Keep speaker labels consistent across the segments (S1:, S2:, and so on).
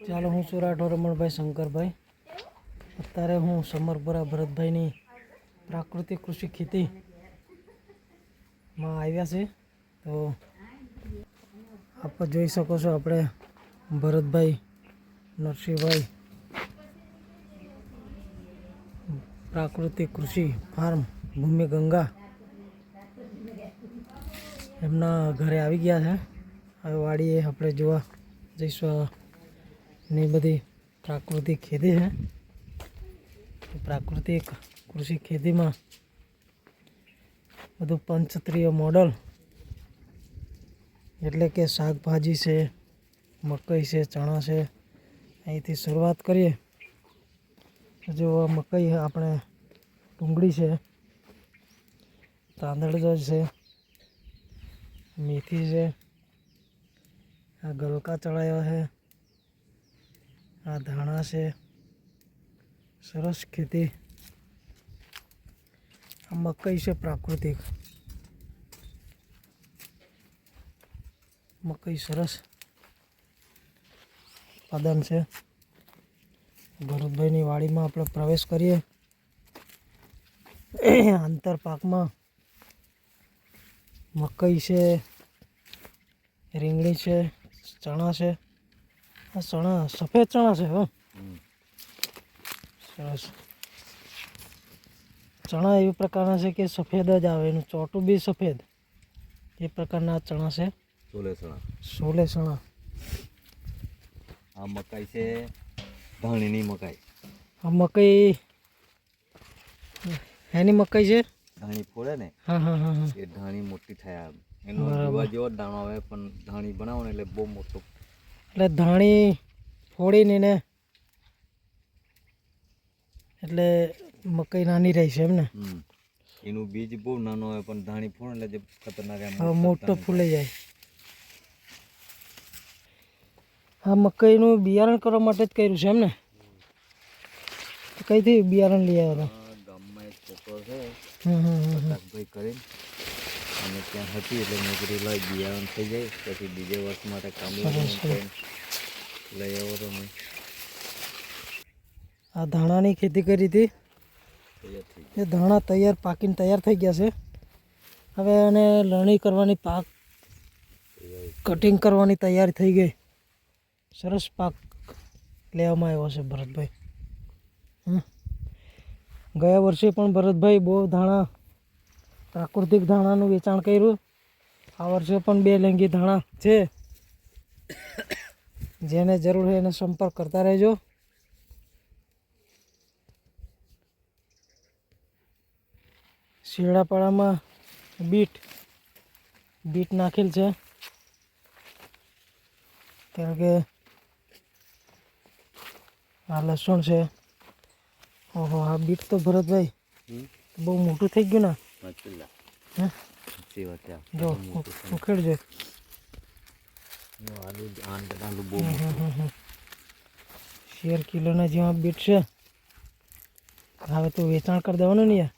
S1: ચાલો, હું છું રાઠોડ રમણભાઈ શંકરભાઈ. અત્યારે હું સમરપુરા ભરતભાઈની પ્રાકૃતિક કૃષિ ખેતીમાં આવ્યા છે. તો આપ જોઈ શકો છો, આપણે ભરતભાઈ નરસિંહભાઈ પ્રાકૃતિક કૃષિ ફાર્મ ભૂમિ ગંગા એમના ઘરે આવી ગયા છે. હવે વાડીએ આપણે જોવા જઈશું. ની બધી પ્રાકૃતિક ખેતી છે. પ્રાકૃતિક કૃષિ ખેતીમાં બધું પંચત્રીય મોડલ, એટલે કે શાકભાજી છે, મકઈ છે, ચણા છે. અહીંથી શરૂઆત કરીએ. જો મકઈ આપણે ડુંગળી છે, તાંદળજા છે, મેથી છે, આ ગલકા ચડાવ્યા છે, આ ધાણા છે. સરસ ખેતી. આ મકઈ છે પ્રાકૃતિક. મકઈ સરસ ઉત્પાદન છે. ભરતભાઈની વાડીમાં આપણે પ્રવેશ કરીએ. આંતર પાકમાં મકઈ છે, રીંગણી છે, ચણા છે. આ ચણા સફેદ ચણા છે. સરસ. ચણા એવી પ્રકારના છે કે સફેદ જ આવે, એનું ચોટું બી સફેદ. એ પ્રકારના ચણા છે. સોલે ચણા.
S2: આ મકાઈ છે ધાણીની મકાઈ.
S1: આ મકઈ એની મકઈ છે.
S2: ધાણી ફોડે ને,
S1: હા હા હા હા.
S2: એ ધાણી મોટી થયા. એનો જોવા જેવો દાણો આવે, પણ ધાણી બનાવો ને એટલે બહુ મોટો.
S1: એટલે ધાણી ફોડીને એને એટલે મકઈ નાની રહી છે એમ ને.
S2: એનું બીજ બહુ નાનો હોય, પણ ધાણી ફોડે એટલે જે ખતરનાક
S1: મોટો ફૂલાઈ જાય. આ મકઈનું બિયારણ કરવા માટે જ કર્યું છે એમ ને. કઈથી બિયારણ લઈ આવ્યા હતા?
S2: ગામમાં એક છોકરો છે પ્રકાશભાઈ કરીને, અને ત્યાં હતી એટલે નોકરી લઈ બિયારણ થઈ જાય, પછી બીજે વર્ષ માટે કામ લઈ આવ્યો હતો મેં.
S1: આ ધાણાની ખેતી કરી હતી. એ ધાણા તૈયાર પાકીને તૈયાર થઈ ગયા છે. હવે એને લણણી કરવાની, પાક કટિંગ કરવાની તૈયારી થઈ ગઈ. સરસ પાક લેવામાં આવ્યો છે ભરતભાઈ. ગયા વર્ષે પણ ભરતભાઈ બહુ ધાણા, પ્રાકૃતિક ધાણાનું વેચાણ કર્યું. આ વર્ષે પણ 2 લેંગી ધાણા છે. જેને જરૂર હોય એને સંપર્ક કરતા રહેજો. શિયાળાપાડામાં બીટ નાખેલ છે, કારણ કે આ લસણ છે. ઓહો, આ બીટ તો ભરતભાઈ બહુ મોટું થઈ ગયું ને. જો ઉખેડજો. 1.5 કિલોના જેવા બીટ છે. હવે તો વેચાણ કરી દેવાનું ને યાર.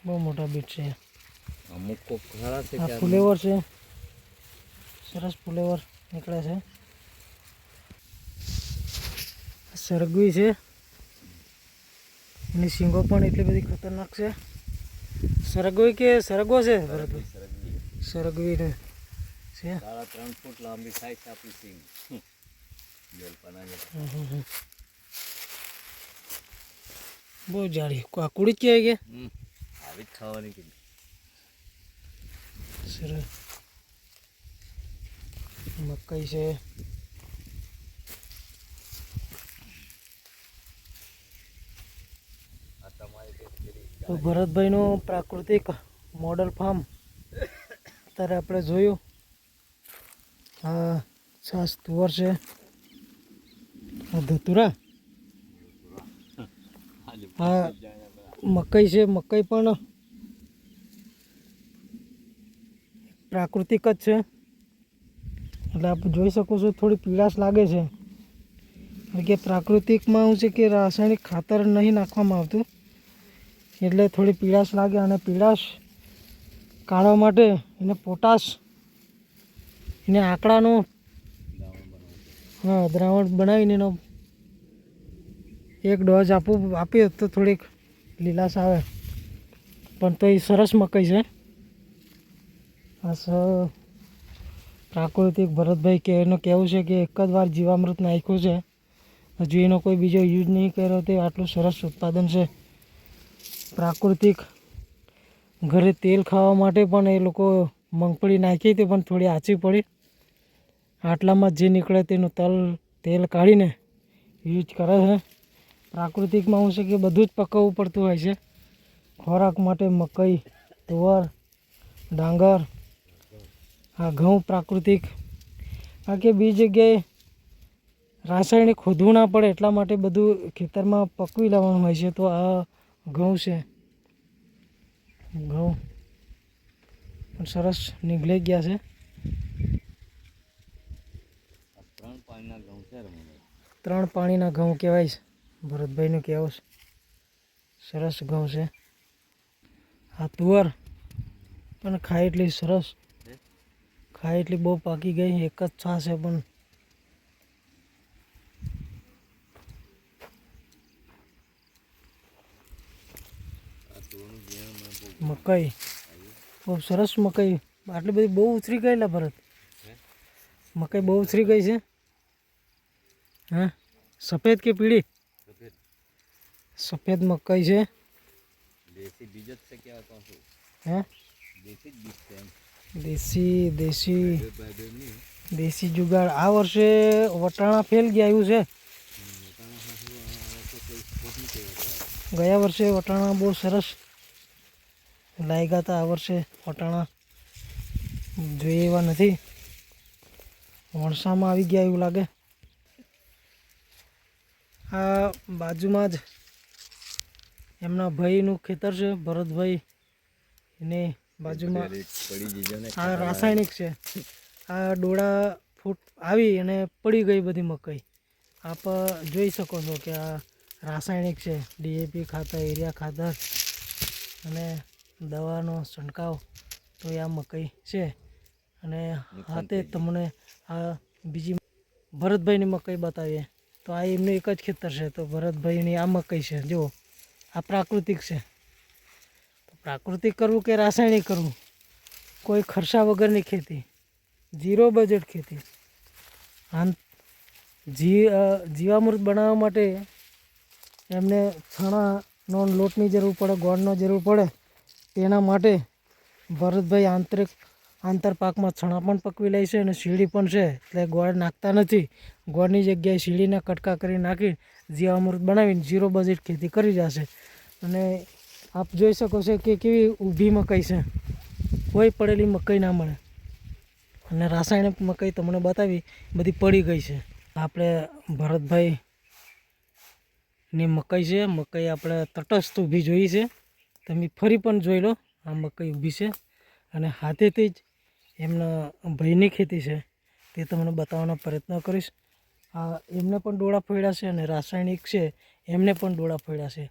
S1: બહુ મોટા બીટ છે. આ ફુલેવર છે. સરસ ફુલેવર નીકળે છે. સરગવી છે. એની શીંગો પણ એટલી બધી ખતરનાક છે. સરગવી કે સરગવો છે ભરતભાઈ? સરગવી ને છે.
S2: 3 ફૂટ લાંબી થાય છે આપણી શીંગ.
S1: બહુ જાડી. આ કુડી જ કહેવાય કે
S2: આવી જ ખાવાની કે.
S1: સરસ. મકઈ છે. તો ભરતભાઈનું પ્રાકૃતિક મોડલ ફાર્મ અત્યારે આપણે જોયું. આ છાસ તુવર છે. આ ધતુરા. આ મકઈ છે. મકઈ પણ પ્રાકૃતિક જ છે. એટલે આપ જોઈ શકો છો, થોડી પીળાશ લાગે છે. કારણ કે પ્રાકૃતિકમાં શું છે કે રાસાયણિક ખાતર નહીં નાખવામાં આવતું, એટલે થોડી પીળાશ લાગે. અને પીળાશ કાઢવા માટે એને પોટાશ, એને આંકડાનું હા દ્રાવણ બનાવીને એનો એક ડોઝ આપીએ તો થોડીક લીલાશ આવે, પણ તો એ સરસ મકાઈ છે. આ પ્રાકૃતિક ભરતભાઈ કે એનું કહેવું છે કે એક જ વાર જીવામૃત નાખ્યું છે, હજુ એનો કોઈ બીજો યુઝ નહીં કર્યો, તે આટલું સરસ ઉત્પાદન છે. પ્રાકૃતિક ઘરે તેલ ખાવા માટે પણ એ લોકો મગફળી નાખી હતી, પણ થોડી આછી પડી. આટલામાં જે નીકળે તેનું તેલ કાઢીને યુઝ કરે છે. પ્રાકૃતિકમાં શું છે કે બધું જ પકવવું પડતું હોય છે. ખોરાક માટે મકાઈ, તુવર, ડાંગર, આ ઘઉં પ્રાકૃતિક. બાકી બીજી જગ્યાએ રાસાયણિક ખોદવું ના પડે એટલા માટે બધું ખેતરમાં પકવી લેવાનું હોય છે. તો આ ઘઉં છે, ઘઉં પણ સરસ નીકળી ગયા છે.
S2: 3 પાણીના ઘઉં છે રમણભાઈ.
S1: 3 પાણીના ઘઉં કહેવાય છે ભરતભાઈનું કહેવું છે. સરસ ઘઉં છે. આ તુવર પણ ખાય એટલી સરસ, ખાય એટલી બહુ પાકી ગઈ. એક જ છાશ છે પણ મકાઈ બહુ સરસ. મકાઈ આટલી બધી બહુ ઉછરી ગયેલા ભરત, મકાઈ બહુ ઉછરી ગઈ છે. હા સફેદ કે પીળી? સફેદ મકાઈ છે.
S2: દેશી બીજ જ છે કે આ તો શું?
S1: હે
S2: દેશી જ બીજ છે એમ.
S1: દેશી જુગાડ. આ વર્ષે વટાણા ફેલ ગયા એવું છે. ગયા વર્ષે વટાણા બહુ સરસ લાગ્યા હતા. આ વર્ષે વટાણા જોઈએ એવા નથી, વણસામાં આવી ગયા એવું લાગે. આ બાજુમાં જ એમના ભાઈનું ખેતર છે, ભરતભાઈ. એને બાજુમાં આ રાસાયણિક છે. આ ડોળા ફૂટ આવી અને પડી ગઈ બધી મકાઈ. આપ જોઈ શકો છો કે આ રાસાયણિક છે. DAP ખાતર, યુરિયા ખાતર અને દવાનો છંટકાવ તો આ મકાઈ છે. અને હાથે તમને આ બીજી ભરતભાઈની મકાઈ બતાવીએ તો આ એમનું એક જ ખેતર છે. તો ભરતભાઈની આ મકાઈ છે. જુઓ આ પ્રાકૃતિક છે. તો પ્રાકૃતિક કરવું કે રાસાયણિક કરવું, કોઈ ખર્ચા વગરની ખેતી, 0 બજેટ ખેતી. જીવામૃત બનાવવા માટે એમને છાણાનો લોટની જરૂર પડે, ગોળનો જરૂર પડે. તેના માટે ભરતભાઈ આંતર પાકમાં છાણા પણ પકવી લે છે અને શીડી પણ છે. એટલે ગોળ નાખતા નથી. ગોળની જગ્યાએ શીડીના કટકા કરી નાખી જીવામૃત બનાવીને 0 બજેટ ખેતી કરી જશે. અને આપ જોઈ શકો છો કે કેવી ઊભી મકાઈ છે, કોઈ પડેલી મકાઈ ના મળે. અને રાસાયણિક મકાઈ તમને બતાવી બધી પડી ગઈ છે. આપણે ભરતભાઈની મકાઈ છે. મકાઈ આપણે તટસ્થ ઊભી જોઈ છે. તમે ફરી પણ જોઈ લો. આ મકાઈ ઊભી છે અને હાથેથી જ એમના ભાઈની ખેતી છે તે તમને બતાવવાનો પ્રયત્ન કરીશ. આ એમને પણ ડોળા ફોડ્યા છે અને રાસાયણિક છે એમને પણ ડોળા ફોડ્યા છે.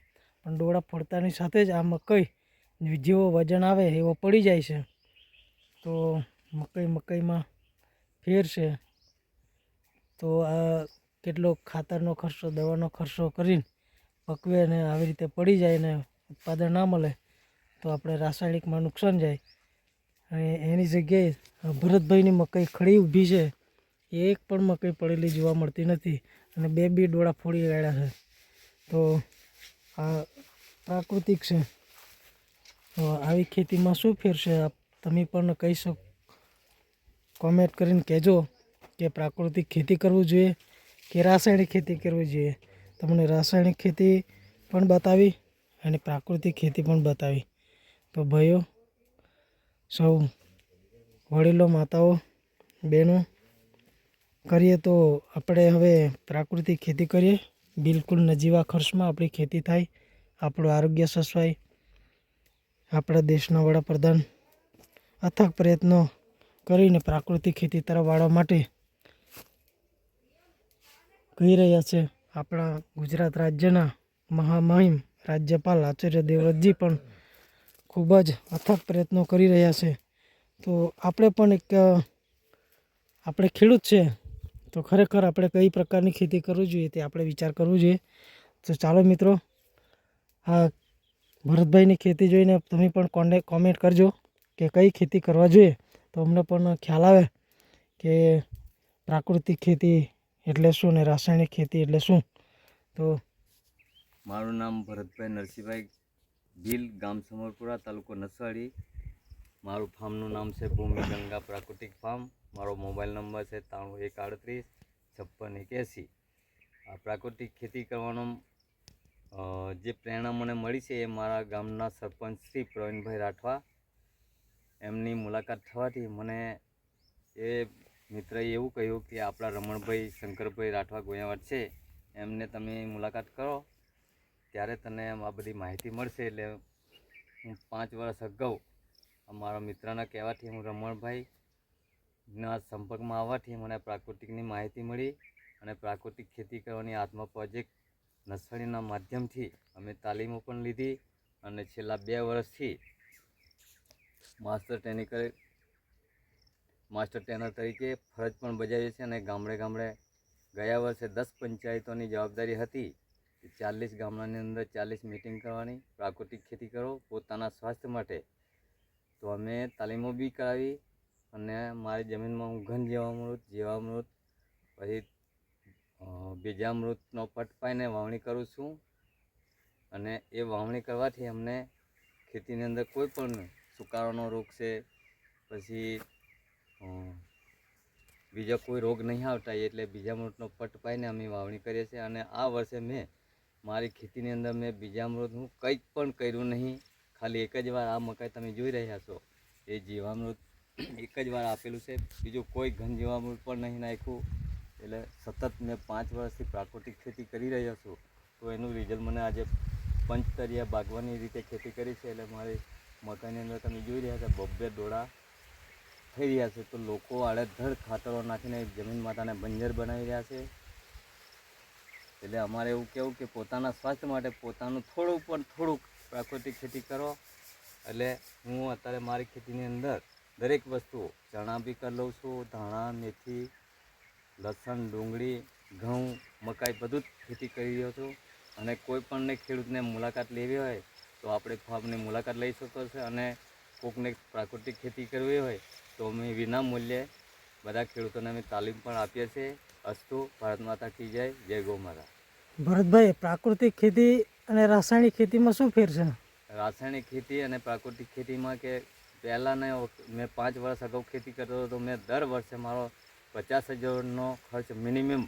S1: પણ ડોળા ફોડતાની સાથે જ આ મકાઈ જેવો વજન આવે એવો પડી જાય છે. તો મકાઈમાં ફેર છે. તો આ કેટલો ખાતરનો ખર્ચો, દવાનો ખર્ચો કરીને પકવે અને આવી રીતે પડી જાય ને ઉત્પાદન ના મળે તો આપણે રાસાયણિકમાં નુકસાન જાય. અને એની જગ્યાએ ભરતભાઈની મકાઈ ખડી ઊભી છે. એક પણ મકાઈ પડેલી જોવા મળતી નથી અને 2 ડોળા ફોડી કાઢ્યા છે. તો આ પ્રાકૃતિક છે. તો આવી ખેતીમાં શું ફેર છે આપ તમે પણ કહી શકો, કોમેન્ટ કરીને કહેજો કે પ્રાકૃતિક ખેતી કરવું જોઈએ કે રાસાયણિક ખેતી કરવી જોઈએ. તમને રાસાયણિક ખેતી પણ બતાવી અને પ્રાકૃતિક ખેતી પણ બતાવી. તો ભાઈઓ, સૌ વડીલો, માતાઓ, બહેનો કરીએ તો આપણે હવે પ્રાકૃતિક ખેતી કરીએ. બિલકુલ નજીવા ખર્ચમાં આપણી ખેતી થાય, આપણું આરોગ્ય સચવાય. આપણા દેશના વડાપ્રધાન અથાગ પ્રયત્નો કરીને પ્રાકૃતિક ખેતી તરફ વાળવા માટે કહી રહ્યા છે. આપણા ગુજરાત રાજ્યના મહામહિમ રાજ્યપાલ આચાર્ય દેવવ્રતજી પણ ખૂબ જ અથાગ પ્રયત્નો કરી રહ્યા છે. તો આપણે પણ આપણે ખેડૂત છે તો ખરેખર આપણે કઈ પ્રકારની ખેતી કરવી જોઈએ તે આપણે વિચાર કરવો જોઈએ. તો ચાલો મિત્રો, આ ભરતભાઈની ખેતી જોઈને તમે પણ કોમેન્ટ કરજો કે કઈ ખેતી કરવા જોઈએ, તો અમને પણ ખ્યાલ આવે કે પ્રાકૃતિક ખેતી એટલે શું ને રાસાયણિક ખેતી એટલે શું. તો
S2: મારું નામ ભરતભાઈ નરસિંહભાઈ ભીલ, ગામ સમરપુરા, તાલુકો નસવાડી. મારું ફાર્મનું નામ છે ભૂમિ ગંગા પ્રાકૃતિક ફાર્મ. મારો મોબાઈલ નંબર છે 93 138 56 81. આ પ્રાકૃતિક ખેતી કરવાનો જે પ્રેરણા મને મળી છે એ મારા ગામના સરપંચ શ્રી પ્રવીણભાઈ રાઠવા, એમની મુલાકાત થવાથી મને એ મિત્રએ એવું કહ્યું કે આપણા રમણભાઈ શંકરભાઈ રાઠવા ગોયાવાડ છે, એમને તમે મુલાકાત કરો ત્યારે તને આ બધી માહિતી મળશે. એટલે હું 5 વર્ષ અગાઉ અમારા મિત્રના કહેવાથી હું રમણભાઈના સંપર્કમાં આવવાથી મને પ્રાકૃતિકની માહિતી મળી અને પ્રાકૃતિક ખેતી કરવાની આત્મા પ્રોજેક્ટ નસવાડીના માધ્યમથી અમે તાલીમો પણ લીધી અને છેલ્લા 2 વર્ષથી માસ્ટર ટ્રેનર તરીકે ફરજ પણ બજાવી છે. અને ગામડે ગામડે ગયા વર્ષે 10 પંચાયતોની જવાબદારી હતી. 40 ગામડાની અંદર 40 મીટિંગ કરવાની, પ્રાકૃતિક ખેતી કરો પોતાના સ્વાસ્થ્ય માટે. તો અમે તાલીમો બી કરાવી અને મારી જમીનમાં હું ઘન જીવામૃત પછી બીજામૃતનો પટ પાઈને વાવણી કરું છું. અને એ વાવણી કરવાથી અમને ખેતીની અંદર કોઈ પણ સુકારાનો રોગ છે, પછી બીજા કોઈ રોગ નહીં આવતા, એટલે બીજામૃતનો પટ પાઈને અમે વાવણી કરીએ છીએ. અને આ વર્ષે મારી ખેતીની અંદર બીજામૃત હું કંઈક પણ કર્યું નહીં. ખાલી એક જ વાર આ મકાઈ તમે જોઈ રહ્યા છો એ જીવામૃત એક જ વાર આપેલું છે, બીજું કોઈ ઘન જીવામૃત પણ નહીં નાખ્યું. એટલે સતત મેં 5 વર્ષથી પ્રાકૃતિક ખેતી કરી રહ્યો છું. તો એનું રિઝલ્ટ મને આજે પંચતરિયા બાગવાની રીતે ખેતી કરી છે. એટલે મારી મકાઈની અંદર તમે જોઈ રહ્યા છો 2 દોડા થઈ રહ્યા છે. તો લોકો આડેધડ ખાતરો નાખીને જમીન માતાને બંજર બનાવી રહ્યા છે. એટલે અમારે એવું કહેવું કે પોતાના સ્વાસ્થ્ય માટે પોતાનું થોડુંક પ્રાકૃતિક ખેતી કરો. એટલે હું અત્યારે મારી ખેતીની અંદર દરેક વસ્તુ ચણા બી કરી લઉં છું, ધાણા, મેથી, લસણ, ડુંગળી, ઘઉં, મકાઈ બધું જ ખેતી કરી રહ્યો છું. અને કોઈ પણને ખેડૂતને મુલાકાત લેવી હોય તો આપણે ફાર્મની મુલાકાત લઈ શકો છો. અને કોઈકને પ્રાકૃતિક ખેતી કરવી હોય તો અમે વિના મૂલ્યે બધા ખેડૂતોને અમે તાલીમ પણ આપીએ છીએ. અસ્તુ ભારત માતા કી જય, જય ગૌ માતા.
S1: ભરતભાઈ, પ્રાકૃતિક ખેતી અને રાસાયણિક ખેતીમાં શું ફેર છે?
S2: રાસાયણિક ખેતી અને પ્રાકૃતિક ખેતીમાં કે પહેલાંને મેં 5 વર્ષ અગાઉ ખેતી કરતો હતો તો મેં દર વર્ષે મારો 50,000નો ખર્ચ મિનિમમ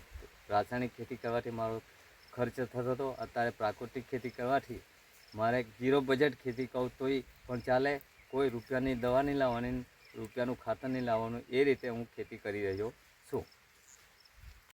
S2: રાસાયણિક ખેતી કરવાથી મારો ખર્ચ થતો હતો. અત્યારે પ્રાકૃતિક ખેતી કરવાથી મારે 0 બજેટ ખેતી કહું તોય પણ ચાલે. કોઈ રૂપિયાની દવા નહીં લાવવાની, રૂપિયાનું ખાતર નહીં લાવવાનું, એ રીતે હું ખેતી કરી રહ્યો છું.